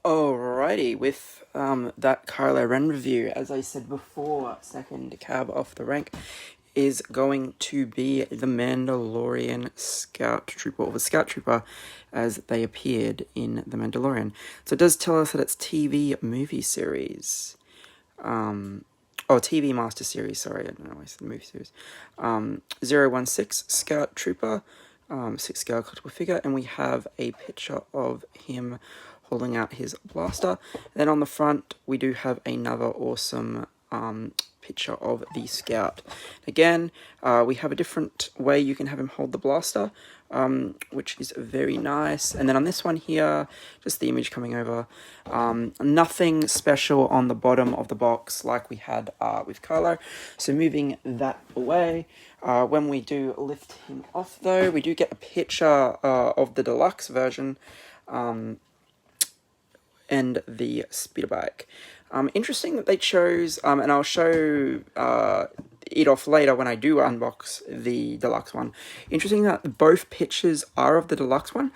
Alrighty, with that Kylo Ren review, as I said before, second cab off the rank is going to be the Mandalorian Scout Trooper, or the Scout Trooper as they appeared in The Mandalorian. So it does tell us that it's TV movie series. TV Master Series, sorry, I don't know why I said movie series. 016 Scout Trooper, 6-scale collectible figure, and we have a picture of him holding out his blaster. Then on the front, we do have another awesome picture of the Scout. Again, we have a different way you can have him hold the blaster, which is very nice. And then on this one here, just the image coming over, nothing special on the bottom of the box like we had with Kylo. So moving that away, when we do lift him off though, we do get a picture of the deluxe version, and the speeder bike. Interesting that they chose, and I'll show it off later when I do unbox the deluxe one. Interesting that both pictures are of the deluxe one.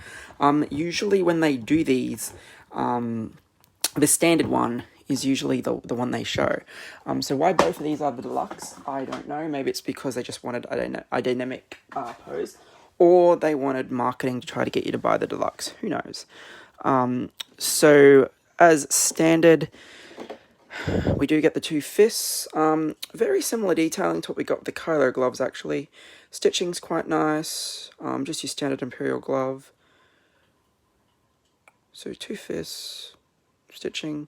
Usually when they do these, the standard one is usually the one they show. So why both of these are the deluxe, I don't know. Maybe it's because they just wanted a dynamic pose, or they wanted marketing to try to get you to buy the deluxe. Who knows? So as standard, we do get the two fists. Very similar detailing to what we got with the Kylo gloves, actually. Stitching's quite nice. Just your standard Imperial glove. So two fists, stitching.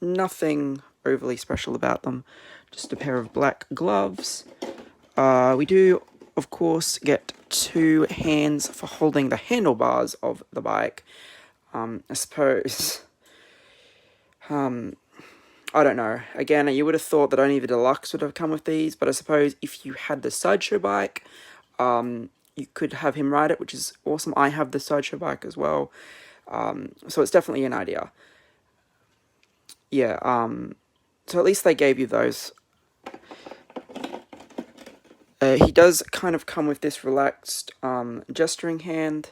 Nothing overly special about them. Just a pair of black gloves. We do, of course, get two hands for holding the handlebars of the bike. I suppose, I don't know. Again, you would have thought that only the deluxe would have come with these, but I suppose if you had the sideshow bike, you could have him ride it, which is awesome. I have the sideshow bike as well, so it's definitely an idea. Yeah, so at least they gave you those. He does kind of come with this relaxed gesturing hand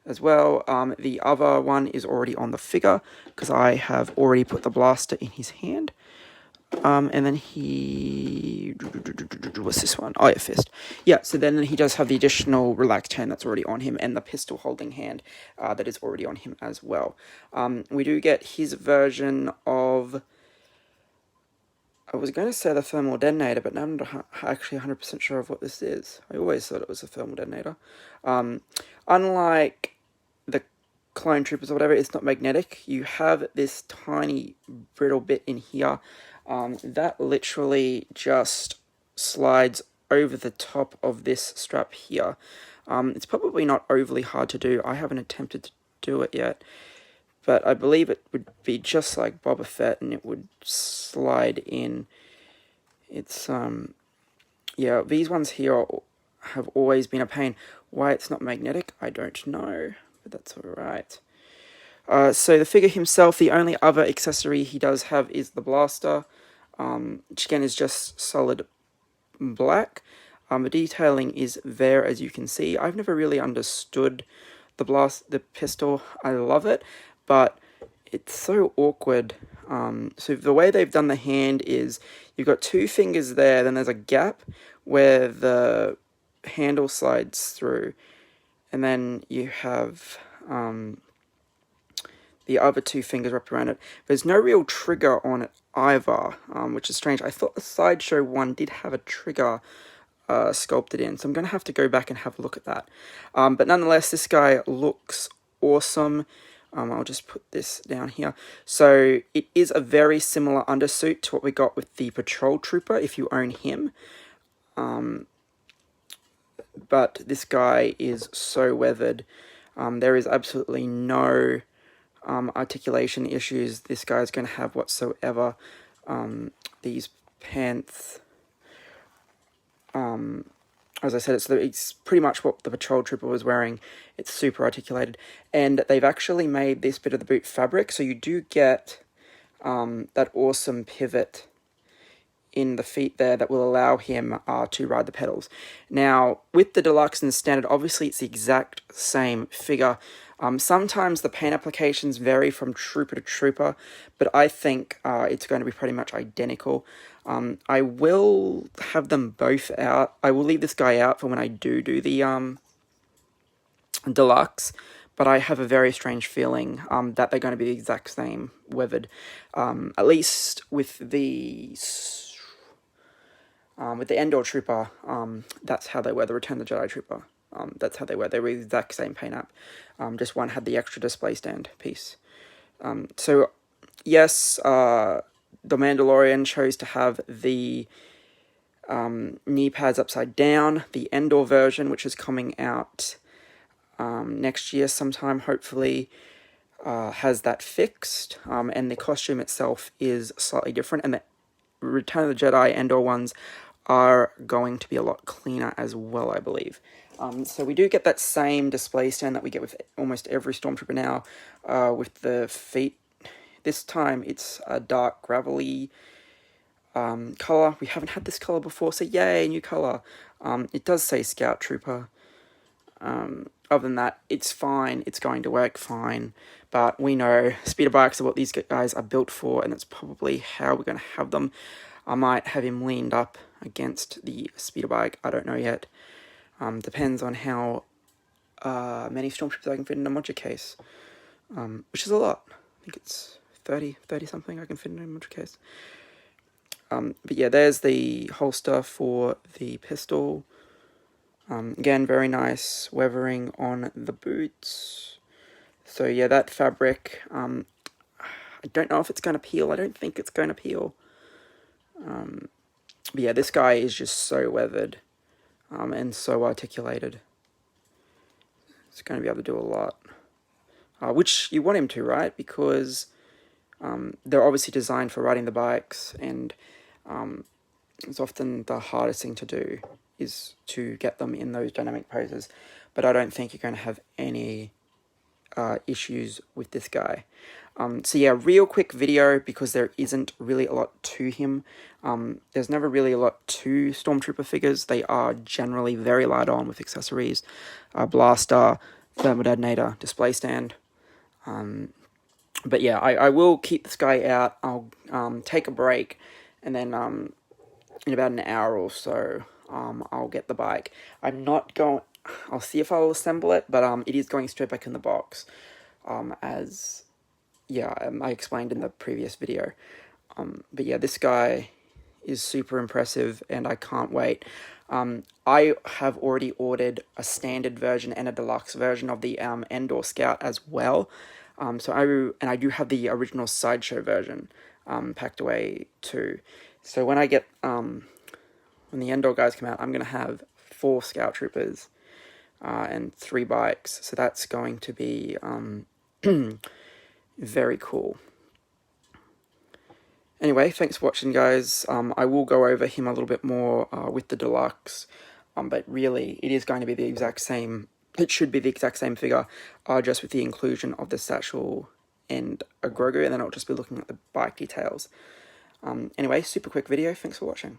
as well. The other one is already on the figure because I have already put the blaster in his hand. And then what's this one? Oh yeah, fist. Yeah, so then he does have the additional relaxed hand that's already on him, and the pistol holding hand that is already on him as well. We do get his version of, I was going to say the thermal detonator, but now I'm not actually 100% sure of what this is. I always thought it was a thermal detonator. Unlike the clone troopers or whatever, it's not magnetic. You have this tiny brittle bit in here that literally just slides over the top of this strap here. It's probably not overly hard to do. I haven't attempted to do it yet, but I believe it would be just like Boba Fett, and it would slide in. It's, yeah, these ones here have always been a pain. Why it's not magnetic, I don't know, but that's alright. So the figure himself, the only other accessory he does have is the blaster, which again is just solid black. The detailing is there, as you can see. I've never really understood the pistol. I love it, but it's so awkward. So the way they've done the hand is you've got two fingers there, then there's a gap where the handle slides through, and then you have the other two fingers wrapped around it. There's no real trigger on it either, which is strange. I thought the sideshow one did have a trigger sculpted in, so I'm going to have to go back and have a look at that. But nonetheless, this guy looks awesome. I'll just put this down here. So it is a very similar undersuit to what we got with the Patrol Trooper if you own him. But this guy is so weathered. There is absolutely no articulation issues this guy's going to have whatsoever. These pants, as I said, it's pretty much what the Patrol Trooper was wearing. It's super articulated, and they've actually made this bit of the boot fabric, so you do get that awesome pivot in the feet there that will allow him to ride the pedals. Now, with the deluxe and the standard, obviously it's the exact same figure. Sometimes the paint applications vary from trooper to trooper, but I think it's going to be pretty much identical. I will have them both out. I will leave this guy out for when I do the deluxe, but I have a very strange feeling that they're going to be the exact same weathered, at least with the Endor Trooper. That's how they were. The Return of the Jedi Trooper. That's how they were. They were the exact same paint app. Just one had the extra display stand piece. So, yes, the Mandalorian chose to have the knee pads upside down. The Endor version, which is coming out next year sometime, hopefully, has that fixed. And the costume itself is slightly different. And the Return of the Jedi Endor ones are going to be a lot cleaner as well, I believe. So we do get that same display stand that we get with almost every Stormtrooper now, with the feet. This time it's a dark gravelly colour. We haven't had this colour before, so yay, new colour. It does say Scout Trooper. Other than that, it's fine. It's going to work fine. But we know speeder bikes are what these guys are built for, and that's probably how we're going to have them. I might have him leaned up against the speeder bike. I don't know yet. Depends on how many Stormtroopers I can fit in a module case, which is a lot. I think it's 30 something I can fit in a module case. But yeah, there's the holster for the pistol. Again, very nice weathering on the boots. So yeah, that fabric, I don't know if it's going to peel. I don't think it's going to peel. But yeah, this guy is just so weathered and so articulated. It's going to be able to do a lot. Which you want him to, right? Because they're obviously designed for riding the bikes, and it's often the hardest thing to do is to get them in those dynamic poses. But I don't think you're going to have any issues with this guy. So yeah, real quick video because there isn't really a lot to him. There's never really a lot to Stormtrooper figures. They are generally very light on with accessories, blaster, thermal detonator, display stand. But yeah, I will keep this guy out. I'll take a break, and then in about an hour or so, I'll get the bike. I'll see if I'll assemble it, but it is going straight back in the box, as I explained in the previous video. But yeah, this guy is super impressive, and I can't wait. I have already ordered a standard version and a deluxe version of the Endor Scout as well. I do have the original Sideshow version packed away too. So when I get when the Endor guys come out, I'm going to have 4 Scout Troopers and 3 bikes. So that's going to be very cool. Anyway, thanks for watching, guys. I will go over him a little bit more with the deluxe, but really, it is going to be the exact same. It should be the exact same figure, just with the inclusion of the satchel and a Grogu, and then I'll just be looking at the bike details. Anyway, super quick video. Thanks for watching.